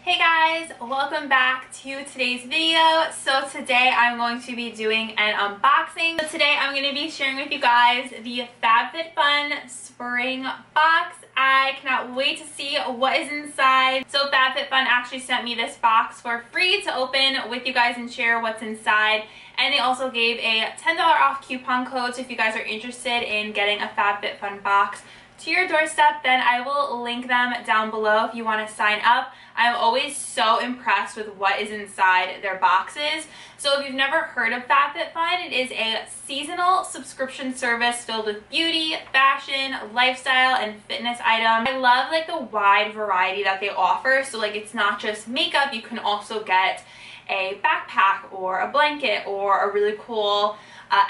Hey guys, welcome back to today's video. So today I'm going to be doing an unboxing. So today I'm going to be sharing with you guys the FabFitFun Spring box. I cannot wait to see what is inside. So FabFitFun actually sent me this box for free to open with you guys and share what's inside. And they also gave a $10 off coupon code, so if you guys are interested in getting a FabFitFun box to your doorstep, then I will link them down below if you want to sign up. I'm always so impressed with what is inside their boxes. So if you've never heard of FabFitFun, it is a seasonal subscription service filled with beauty, fashion, lifestyle, and fitness items. I love like the wide variety that they offer. So like it's not just makeup, you can also get a backpack or a blanket or a really cool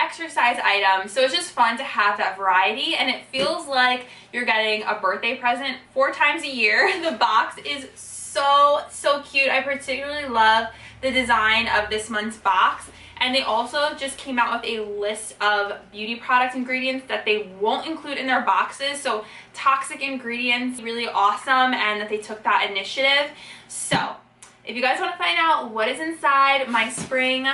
exercise item. So it's just fun to have that variety, and it feels like you're getting a birthday present 4 times a year. The box is so cute. I particularly love the design of this month's box, and they also just came out with a list of beauty product ingredients that they won't include in their boxes. So toxic ingredients, really awesome, and that they took that initiative. So if you guys want to find out what is inside my spring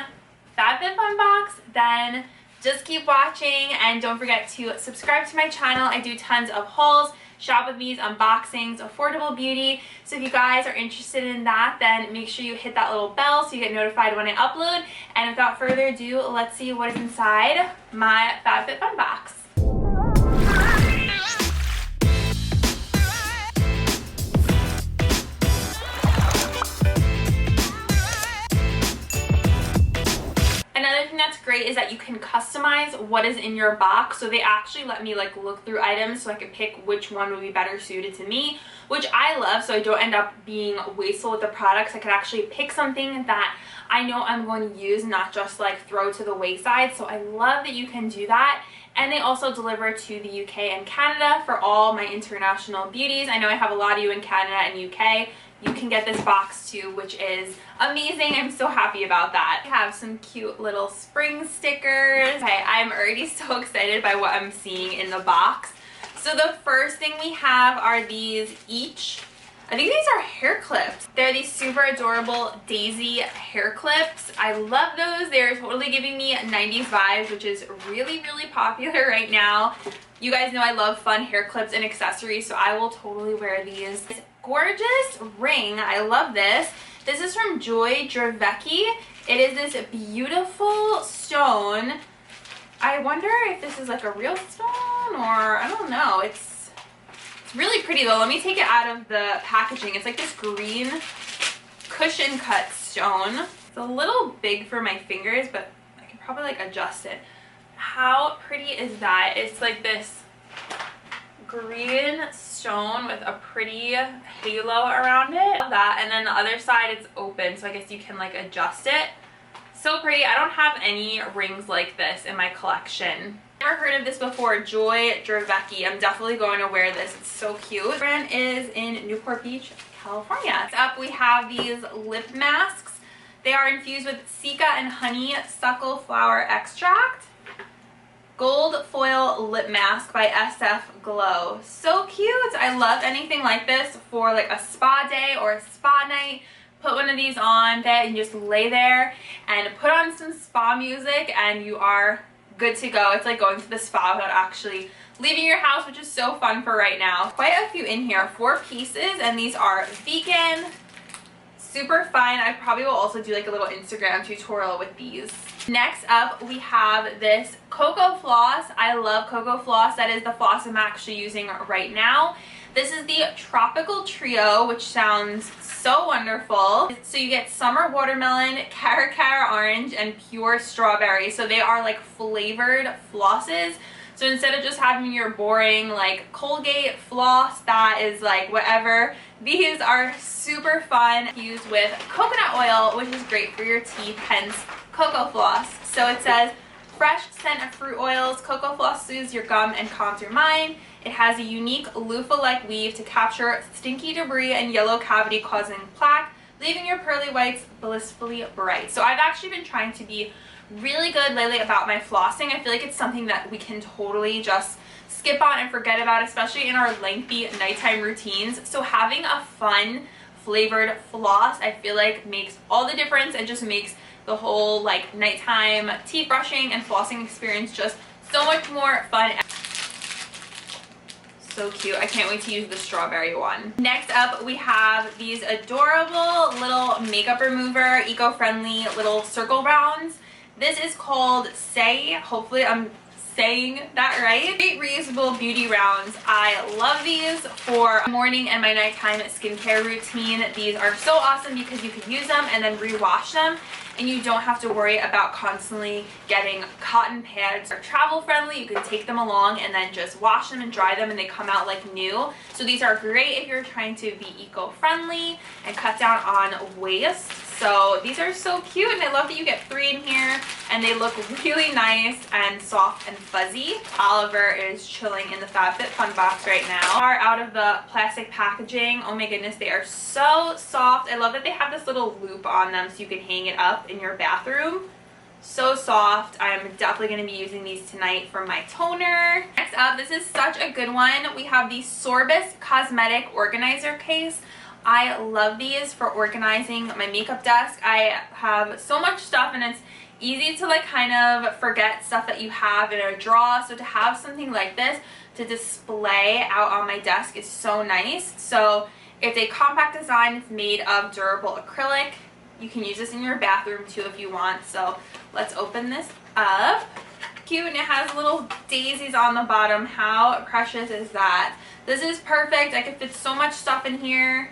FabFitFun box, then just keep watching, and don't forget to subscribe to my channel. I do tons of hauls, shop with me's, unboxings, affordable beauty. So if you guys are interested in that, then make sure you hit that little bell so you get notified when I upload. And without further ado, let's see what is inside my FabFitFun box. Another thing that's great is that you can customize what is in your box. So they actually let me like look through items so I could pick which one would be better suited to me, which I love, so I don't end up being wasteful with the products. I could actually pick something that I know I'm going to use, not just like throw to the wayside. So I love that you can do that. And they also deliver to the UK and Canada for all my international beauties. I know I have a lot of you in Canada and UK. You can get this box too, which is amazing. I'm so happy about that. I have some cute little spring stickers. Okay, I'm already so excited by what I'm seeing in the box. So the first thing we have are these I think these are hair clips. They're these super adorable daisy hair clips. I love those. They're totally giving me 90s vibes, which is really popular right now. You guys know I love fun hair clips and accessories, so I will totally wear these. This gorgeous ring. I love this. This is from Joy Dravecki. It is this beautiful stone. I wonder if this is like a real stone, or I don't know. It's really pretty though. Let me take it out of the packaging. It's like this green cushion cut stone. It's a little big for my fingers, but I can probably like adjust it. How pretty is that? It's like this green stone with a pretty halo around it. Love that. And then the other side it's open, so I guess you can like adjust it. So pretty. I don't have any rings like this in my collection. Never heard of this before. Joy Dravecki. I'm definitely going to wear this. It's so cute. The brand is in Newport Beach, California. Next up we have these lip masks. They are infused with Cica and honeysuckle flower extract. Gold foil lip mask by SF Glow. So cute. I love anything like this for like a spa day or a spa night. Put one of these on and just lay there and put on some spa music and you are good to go. It's like going to the spa without actually leaving your house, which is so fun for right now. Quite a few in here, 4 pieces, and these are vegan, super fun. I probably will also do like a little Instagram tutorial with these. Next up we have this Cocoa Floss. I love Cocoa Floss. That is the floss I'm actually using right now. This is the Tropical Trio, which sounds so wonderful. So you get summer watermelon, cara orange, and pure strawberry. So they are like flavored flosses. So instead of just having your boring like Colgate floss that is like whatever, these are super fun. Used with coconut oil, which is great for your teeth, hence Cocoa Floss. So it says fresh scent of fruit oils. Cocoa Floss soothes your gum and calms your mind. It has a unique loofah-like weave to capture stinky debris and yellow cavity-causing plaque, leaving your pearly whites blissfully bright. So I've actually been trying to be really good lately about my flossing. I feel like it's something that we can totally just skip on and forget about, especially in our lengthy nighttime routines. So having a fun flavored floss, I feel like makes all the difference and just makes the whole like nighttime teeth brushing and flossing experience just so much more fun. So cute. I can't wait to use the strawberry one. Next up, we have these adorable little makeup remover, eco-friendly little circle rounds. This is called Say. Hopefully I'm saying that right. Great reusable beauty rounds. I love these for morning and my nighttime skincare routine. These are so awesome because you can use them and then rewash them, and you don't have to worry about constantly getting cotton pads. They're travel friendly. You can take them along and then just wash them and dry them and they come out like new. So these are great if you're trying to be eco-friendly and cut down on waste. So these are so cute, and I love that you get 3 in here and they look really nice and soft and fuzzy. Oliver is chilling in the FabFitFun box right now. Are out of the plastic packaging. Oh my goodness, they are so soft. I love that they have this little loop on them so you can hang it up in your bathroom. So soft. I'm definitely going to be using these tonight for my toner. Next up, this is such a good one. We have the Sorbus Cosmetic Organizer Case. I love these for organizing my makeup desk. I have so much stuff and it's easy to like kind of forget stuff that you have in a drawer. So to have something like this to display out on my desk is so nice. So it's a compact design. It's made of durable acrylic. You can use this in your bathroom too if you want. So let's open this up. Cute, and it has little daisies on the bottom. How precious is that? This is perfect. I could fit so much stuff in here.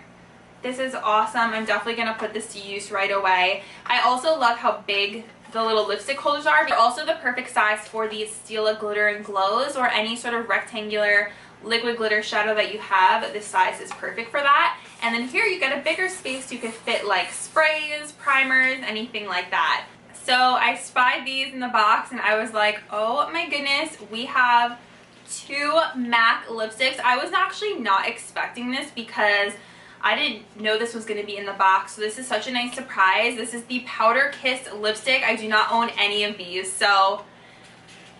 This is awesome. I'm definitely going to put this to use right away. I also love how big the little lipstick holders are. They're also the perfect size for these Stila Glitter and Glows or any sort of rectangular liquid glitter shadow that you have. This size is perfect for that. And then here you get a bigger space. You could fit like sprays, primers, anything like that. So I spied these in the box and I was like, oh my goodness, we have 2 MAC lipsticks. I was actually not expecting this because I didn't know this was going to be in the box, so this is such a nice surprise. This is the Powder Kiss lipstick. I do not own any of these, so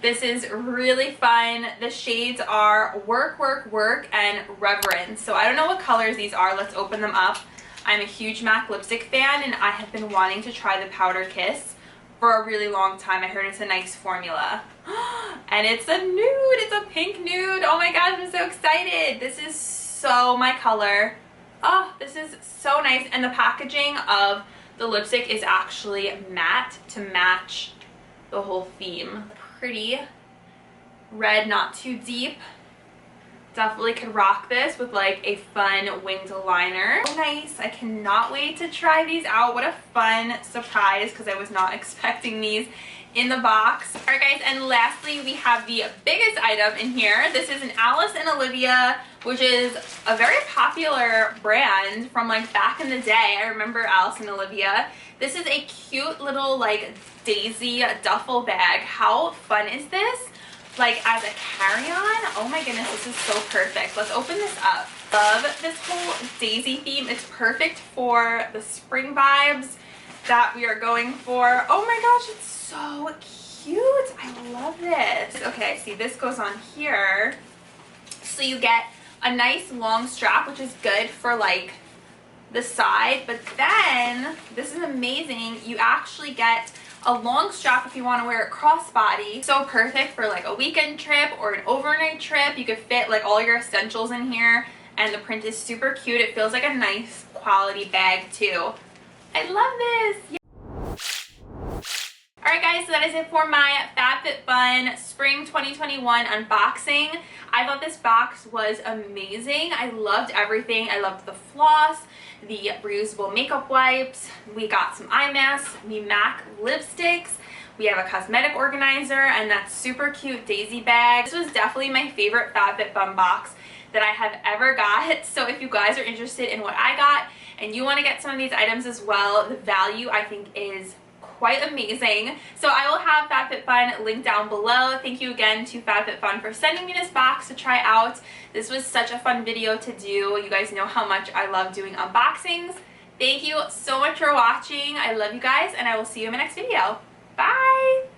this is really fun. The shades are Work, Work, Work and Reverence. So I don't know what colors these are. Let's open them up. I'm a huge MAC lipstick fan, and I have been wanting to try the Powder Kiss for a really long time. I heard it's a nice formula. And it's a nude. It's a pink nude. Oh my gosh, I'm so excited. This is so my color. Oh, this is so nice. And the packaging of the lipstick is actually matte to match the whole theme. Pretty red, not too deep. Definitely could rock this with like a fun winged liner. So nice. I cannot wait to try these out. What a fun surprise because I was not expecting these in the box. Alright guys, and lastly we have the biggest item in here. This is an Alice and Olivia, which is a very popular brand from like back in the day. I remember Alice and Olivia. This is a cute little like daisy duffel bag. How fun is this? Like as a carry-on? Oh my goodness, this is so perfect. Let's open this up. Love this whole daisy theme. It's perfect for the spring vibes that we are going for. Oh my gosh, it's so cute. I love this. Okay, see this goes on here. So you get a nice long strap, which is good for like the side, but then this is amazing. You actually get a long strap if you want to wear it crossbody. So perfect for like a weekend trip or an overnight trip. You could fit like all your essentials in here, and the print is super cute. It feels like a nice quality bag too. I love this. Alright guys, so that is it for my FabFitFun Spring 2021 unboxing. I thought this box was amazing. I loved everything. I loved the floss, the reusable makeup wipes. We got some eye masks, the MAC lipsticks. We have a cosmetic organizer and that super cute daisy bag. This was definitely my favorite FabFitFun box that I have ever got. So if you guys are interested in what I got and you want to get some of these items as well, the value I think is quite amazing. So I will have FabFitFun linked down below. Thank you again to FabFitFun for sending me this box to try out. This was such a fun video to do. You guys know how much I love doing unboxings. Thank you so much for watching. I love you guys, and I will see you in my next video. Bye!